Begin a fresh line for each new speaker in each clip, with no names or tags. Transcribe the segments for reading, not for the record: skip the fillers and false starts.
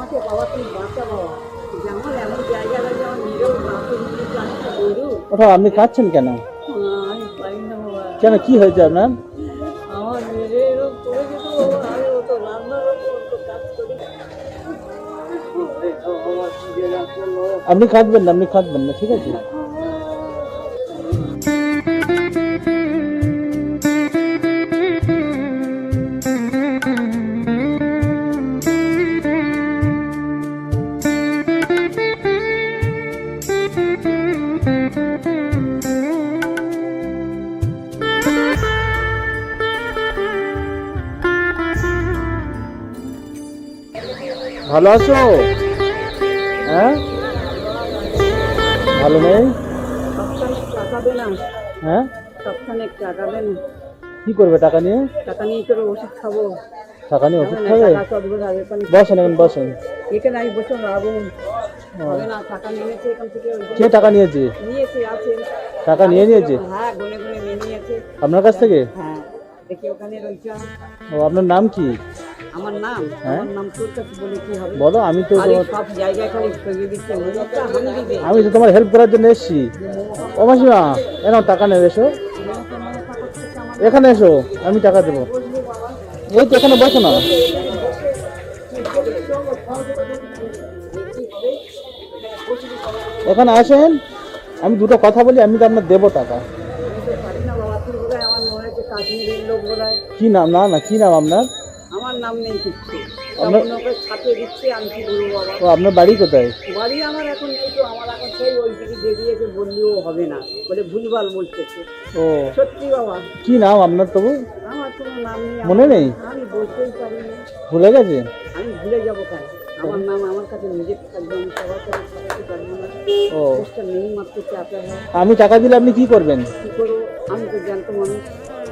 আমাকে বাবা তুমি বাঁচা বাবা, যে আমার এমন জায়গা লাগে আমার নিজেও বাঁচে নিজে জানিটা বলু।
ওঠা, আপনি কাঁদছেন কেন?
আমি পারি না বাবা।
কেন, কি হয়েছে আপনার?
আমার মেরে এরকম করে যেত বাবা, আরে ও তো রান্নার ওপর তো কাজ করি।
আপনি কাঁদবেন না, আপনি কাঁদবেন না, ঠিক আছে? ভালো আছো? হ্যাঁ, ভালো নেই?
সপ্তাহে টাকা দে না,
হ্যাঁ,
সপ্তাহে টাকা দে না।
কি করবে টাকা নিয়ে?
টাকা নিয়ে করে ওষুধ খাবো।
টাকা নিয়ে ওষুধ
হবে না,
খাবে?
টাকা তো দেবো না, এখানে
বসেন, এখন বসেন।
এখানে আমি বসে লাভ হবে না। টাকা নিয়েছে এখান থেকে,
কে টাকা নিয়েছে?
নিয়েছে আছে।
টাকা নিয়ে নিয়েছে
হ্যাঁ, গুনে গুনে নিয়ে নিয়েছে।
আপনার কাছ থেকে?
হ্যাঁ, দেখি ওখানে রয়েছে।
ও, আপনার নাম কি?
আমার নাম,
হ্যাঁ?
আমার নাম তোর কাছে বলে কি হবে?
বলো, আমি তো
খালি সব জায়গায় খালি সরিয়ে দিচ্ছে, মোমোটা হানি দিবে।
আমি তো তোমার হেল্প করার জন্য এসেছি। ও মাসিমা, এনো টাকা নেবে, এসো এখানে, এসো, আমি টাকা দেবো। এই তো এখানে বসো না। এখানে আসেন, আমি দুটো কথা বলি, আমি তো আপনার দেবো টাকা।
পারি না বাবা, তুই বোধহয় আমার মনে হচ্ছে কাশ্মীরের লোক বোধহয়।
কি নাম? না না, কি নাম আপনার?
আমার নাম নেই কিচ্ছু,
আপনার-
ওকে ছাপিয়ে দিচ্ছি। আমি কি বলবো বাবা?
ও, আপনার বাড়ি কোথায়?
বাড়ি আমার এখন নেই তো, আমার এখন সেই ওই দিকে বেরিয়েছে, বললেও হবে না, বলে ভুলভাল বলতেছে।
ও,
সত্যি বাবা,
কি নাম আপনার তবু?
আমার কোনো নাম নেই।
মনে নেই?
আমি বলতেই পারি না।
ভুলে গেছে?
আমি ভুলে যাবো কেন? আমার নাম আমার কাছে নিজে থাকবে, আমি সবার কাছে থাকতে পারবো না।
ও,
চেষ্টা নেই মাত্র চাপে হয়।
আমি টাকা দিলে আপনি কি করবেন?
কী করবো? আমি তো জানতো মানুষ,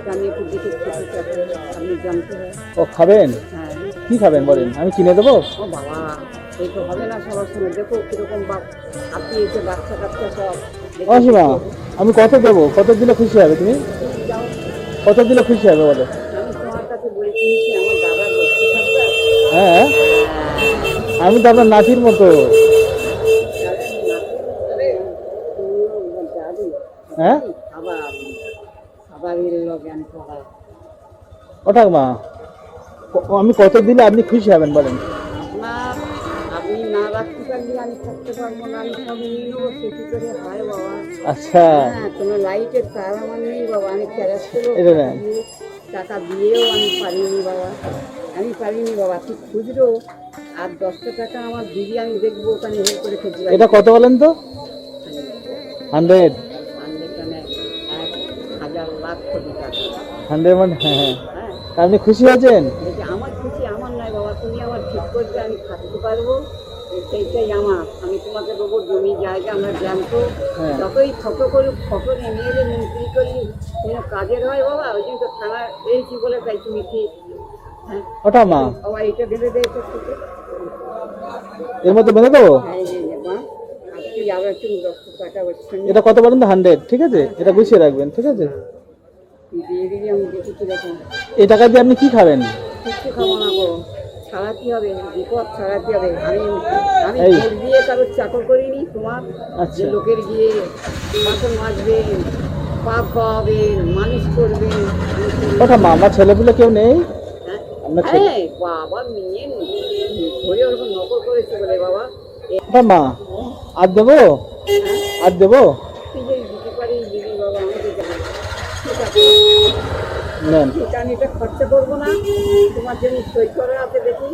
জানি একটু দেখে খেতে চাপে হয়, আপনি জানতে হয়।
ও, খাবেন?
হ্যাঁ।
কি খাবেন বলেন, আমি কিনে দেবো।
ও বাবা, এই তো হবে না সবার সঙ্গে। দেখো কিরকম বাপ আপনি এসে বাচ্চা কাচ্চা সব দেখে
অসীমা, আমি কত দেবো? কত দিলে খুশি হবে তুমি?
যাও।
কত দিলে খুশি হবে বলো?
আমি তোমার কাছে বলে কিনেছি আমার দাদার লক্ষ্মী থাকবে।
হ্যাঁ, আমি তো আপনার নাতির মতো। হ্যাঁ,
আবার আবার এলো জ্ঞান করা।
ওটা মা, আমি কত দিলে আপনি খুশি হবেন বলেন?
আপনার আপনি না রাখতে পারলে আমি থাকতে পারবো না, আমি সব নিয়ে নেবো। সে কি করে হয় বাবা?
আচ্ছা,
হ্যাঁ, কোনো লাইটের তার আমার নেই বাবা, আমি ক্যারাস করবো।
এটা নেন।
টাকা দিয়েও আমি পারিনি বাবা, আমি পারিনি বাবা। তুই খুচরো আর 10টা টাকা আমার দিদি, আমি দেখবো ওখানে হেল্প করে খেতে পারি।
এটা কত বলেন তো? 100?
1,000 লাখ কোটি টাকা।
100 মানে? হ্যাঁ হ্যাঁ।
হ্যাঁ,
তা আপনি খুশি হয়েছেন?
দেখি আমার খুশি আমার নয় বাবা, তুমি আমার ঠিক করতে আমি থাকতে পারবো, সেইটাই আমার। আমি তোমাকে দেবো জমি জায়গা, আমরা জানতো।
হ্যাঁ।
যতই ফটো করুক, ফটো নিয়ে এলে মন্ত্রী করি, কোনো কাজের হয় বাবা? ওই জন্য তো থানা পেয়েছি বলে তাই তুমি ঠিক। হ্যাঁ
ওটা মা,
বাবা, এইটা ভেবে দে এটা থেকে।
এর মধ্যে বেঁধে দেবো?
হ্যাঁ, এই যে মা, আজকে আবার তুমি 10 টাকা হচ্ছে না।
এটা কত বলেন তো? 100, ঠিক আছে, এটা গুছিয়ে রাখবেন, ঠিক আছে?
দিয়ে দিবি, আমি দেখি কিরকম।
এই টাকা দিয়ে আপনি কি খাবেন?
কিচ্ছু খাবো না গো, ছাড়াতে হবে, বিপদ ছাড়াতে হবে। আমি আমি
এই।
ভোট দিয়ে কারোর চাকর করিনি তোমার।
আচ্ছা।
যে লোকের গিয়ে বাসন মাজবেন, পা খাওয়াবেন, মালিশ করবেন, আমি করি না।
ওটা মা, আমার ছেলেপুলে কেউ নেই?
হ্যাঁ?
আপনার ছেলে?
হ্যাঁ, বাবা নিয়ে ধরে ওরকম নকল করেছে বলে বাবা।
ওটা মা, আর দেবো? আর দেবো?
তুই যে দিতে পারি দিদি বাবা, আমাকে জানি। ঠিক আছে,
নেন।
ঠিক, আমি এটা খরচা করবো না। তোমার জন্য সই করা আছে দেখি।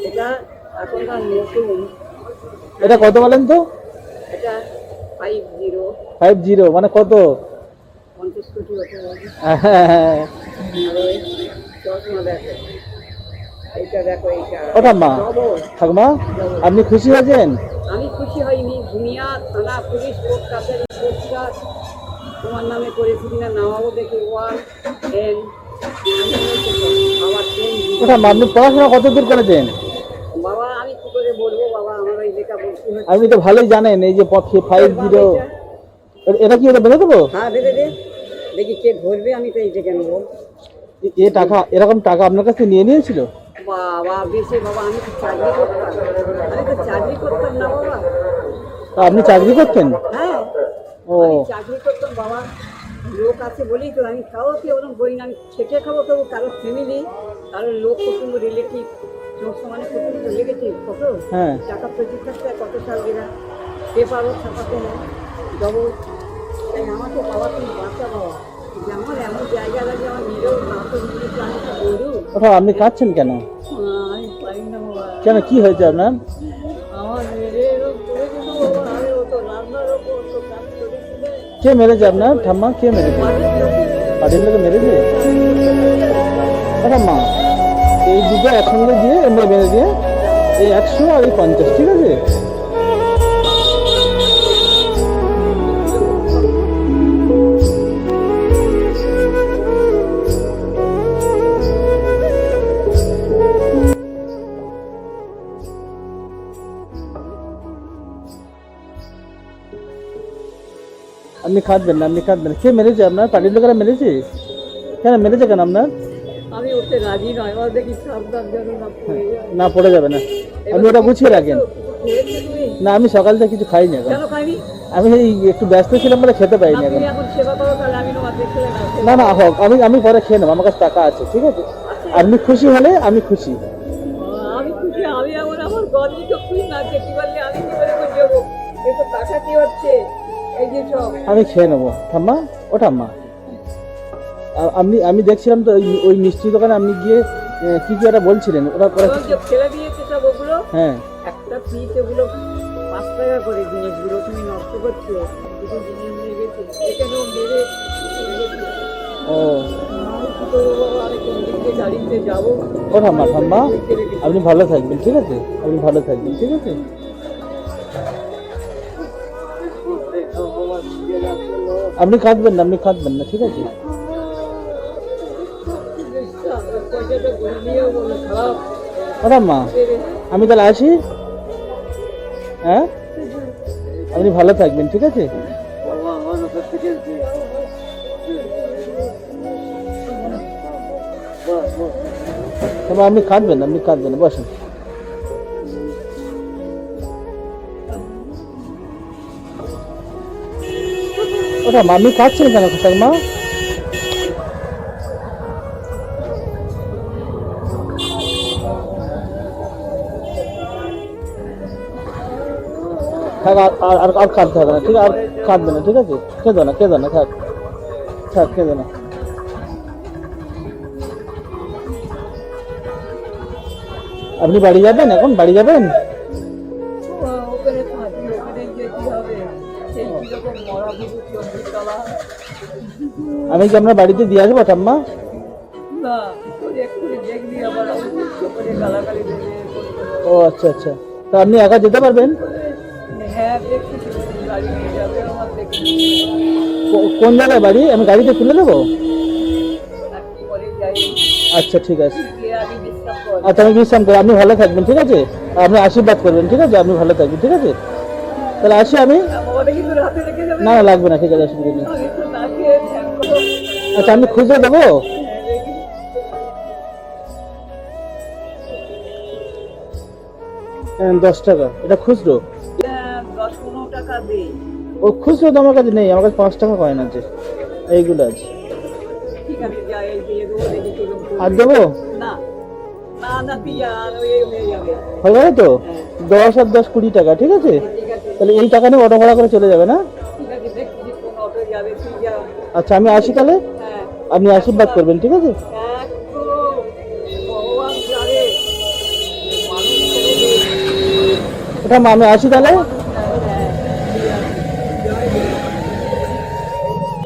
এটা এখনকার নতুন,
এটা কত বলেন তো?
এটা 50
50 মানে কত?
50 কোটি হতে হবে।
হ্যাঁ,
আর ওই চশমা দেখো, এইটা দেখো, এইটা
ওটা মা।
ডবল।
থাক মা, আপনি খুশি হয়েছেন?
আমি খুশি হইনি। দুনিয়া, থানা, পুলিশ, কোর্ট কাছারি, পরিষ্কার তোমার নামে করেছি কিনা নামাবো দেখি। 1 10 আবার 10।
ওটা মা, আপনি পড়াশোনা কত দূর করেছেন?
বাবা আমি কি করে বলবো বাবা, আমার ওই লেখা বলতে হচ্ছে।
আপনি তো ভালোই জানেন, এই যে 50, এটা কি, এটা বেঁধে দেবো?
হ্যাঁ, ভেবে দে, দেখি কে ধরবে, আমি তো এই ডেকে নেবো।
এ টাকা, এরকম টাকা আপনার কাছে নিয়ে নিয়েছিল?
বাবা বেশি বাবা, আমি তো চাকরি করতাম, আমি তো চাকরি করতাম না বাবা।
তা আপনি চাকরি করতেন?
হ্যাঁ,
ও
আমি চাকরি করতাম বাবা। লোক আছে বলেই তো আমি খাওয়া কি ওরকম বই না, আমি খেটে খাবো, তবু কারো ফ্যামিলি, কারো লোক কুটুম্ব রিলেটিভ, সমস্ত মানে কুটুম্ব রিলেটিভ কত
হ্যাঁ।
টাকা প্রচুর থাকতে হয়, কত সাল গেলা পেপারও ছাপাতে হয় ডবল। তাই আমাকে বাবা তুমি বাঁচা বাবা, যে আমার এমন জায়গা লাগে আমার নিজেও না তো নিজে আমি তো বলু।
ওটা আপনি কাঁদছেন কেন?
আমি পারি না বাবা,
কেন, কি হয়েছে আপনার?
আমার মেরে এরকম করে দিল বাবা, আমি ও তো রান্নার ওপর তো কাজ করেছিল,
কে মেরেছে আপনার? ঠাম্মা কে মেরেছে? পার্টির লোকে মেরেছে? ও ঠাম্মা, এই দুটো একসঙ্গে দিয়ে এমনি মেরে দিয়ে, এই 100 আর এই 50, ঠিক আছে? আপনি খাটবেন না, আপনি খাটবেন না। কে মেরেছে আপনার? পার্টির লোকেরা মেরেছে? কেন মেরেছে কেন আপনার?
আমি ওতে রাজি নয়, এবার দেখি সাবধান যেন না পড়ে যায়।
না, পড়ে যাবে না, আপনি ওটা গুছিয়ে রাখেন।
খেয়েছো তুমি?
না, আমি সকাল থেকে কিছু খাইনি এখন।
কেন খাইনি?
আমি এই একটু ব্যস্ত ছিলাম বলে খেতে পাইনি
আপনি
এখন।
এখন সেবা করো, তাহলে আমি তোমার দেখে
না না হোক, আমি পরে খেয়ে নেবো, আমার কাছে টাকা আছে, ঠিক আছে? আপনি খুশি হলে আমি খুশি।
আমি খুশি, আমি এখন আমার গদি তো খুশি না দেখতে পারলে আমি কি করে যাবো? এ তো টাকা কি হচ্ছে এই যে সব।
আমি খেয়ে নেবো ঠাম্মা। ও ঠাম্মা, আমি দেখছিলাম তো ওই মিষ্টি দোকানে আপনি গিয়ে কি কি একটা বলছিলেন, ওটা পরে।
ওই যে ফেলে দিয়েছে সব ওগুলো,
হ্যাঁ।
একটা পিস ওগুলো 5 টাকা করে, জিনিসগুলো তুমি নষ্ট করছো, কিছু জিনিস নিয়ে গেছে এখানেও মেরে
ও
আমি কি করবো বাবা, আমি কোন দিক দিয়ে গাড়িতে যাবো?
ও ঠাম্মা, ঠাম্মা আপনি ভালো থাকবেন, ঠিক আছে? আপনি ভালো থাকবেন, ঠিক আছে? আপনি কাঁদবেন না, আপনি কাঁদবেন না, ঠিক আছে?
পয়সাটা ঘুরে নিয়েও বলে খারাপ
ও ঠাম্মা, আমি তাহলে আসি। হ্যাঁ, আপনি ভালো থাকবেন, ঠিক আছে? ঠাম্মা, আপনি কাঁদবেন না, আপনি কাঁদবেন না, বসেন। ও ঠাম্মা, আপনি কাঁদছেন কেন ঠাম্মা? থাক, আর কাঁদতে হবে না, ঠিক আছে? আর কাঁদবে না, ঠিক আছে? কেঁদো না, কেঁদো না, থাক থাক, কেঁদো না। আপনি বাড়ি যাবেন এখন? বাড়ি যাবেন?
ওখানে থাকি, ওখানে যেতে হবে, সেই কিরকম মরা বুঝু 24 তলা।
আমি কি আপনার বাড়িতে দিয়ে আসবো ঠাম্মা?
না, ওই একটু দেখবি আবার আমি ওখানে গালাগালি দেবে।
ও আচ্ছা আচ্ছা, তা আপনি একা যেতে পারবেন?
হ্যাঁ দেখছি, গাড়ি নিয়ে যাবে আমার, দেখি
কোন জায়গায় বাড়ি? আমি গাড়িতে তুলে দেবো।
পরে যাই,
আচ্ছা ঠিক আছে।
গিয়ে আমি বিশ্বাস কর।
আচ্ছা, আমি বিশ্রাম করি, আপনি ভালো থাকবেন, ঠিক আছে? আপনি আশীর্বাদ করবেন, ঠিক আছে? আপনি ভালো থাকবেন, ঠিক আছে? তাহলে আসি আমি।
বাবাটা কি তোর হাতে রেখে যাবে?
না না, লাগবে না, ঠিক আছে, অসুবিধা নেই।
আমি তো না খেয়ে থাকবো।
আচ্ছা, আমি খুঁজে দেবো। হ্যাঁ, 10 টাকা, এটা খুচরো।
10-15 টাকা দে।
ও খুচরো তো আমার কাছে নেই, আমার কাছে 5 টাকা কয়েন আছে, এইগুলো আছে।
ঠিক আছে, যাই, এই দিয়ে দেবো, দেখি কিরকম করবি।
আর দেবো?
না না না, তুই আর ওই হয়ে যাবে।
হয়ে যাবে তো? 10 আর 10 20 টাকা, ঠিক আছে?
ঠিক আছে,
তাহলে এই টাকা নিয়ে অটো ভাড়া করে চলে যাবে না?
ঠিক আছে, দেখছি কোন অটো যাবে, তুই যা।
আচ্ছা, আমি আসি তাহলে।
হ্যাঁ,
আপনি আশীর্বাদ করবেন, ঠিক আছে?
একটু ভগবান জানে মানুষ করে দে।
ওটা আমি আসি তাহলে।